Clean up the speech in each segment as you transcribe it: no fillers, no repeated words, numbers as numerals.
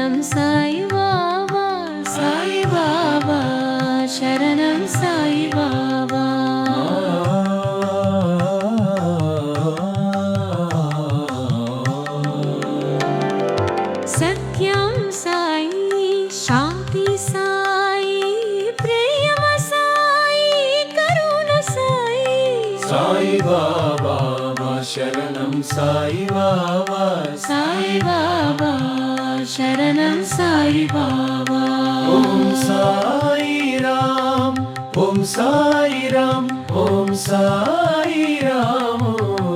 శరణం సాయి బాబా, సాయి బాబా, శరణం సాయి బాబా. సత్యం సాయి, శాంతి సాయి, ప్రేమ సాయి, కరుణ సాయి. సాయి బాబా మా శరణం సాయి బాబా, సాయి బాబా, శరణం సాయి బాబా. ఓం సాయి రామ్, ఓం సాయి రామ్, ఓం సాయి రామ్,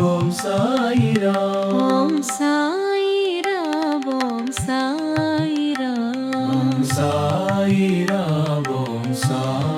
ఓం సాయి రామ్. ఓం సాయి రామ్, ఓం సాయి రామ్. ఓం సాయి రామ్, ఓం సాయి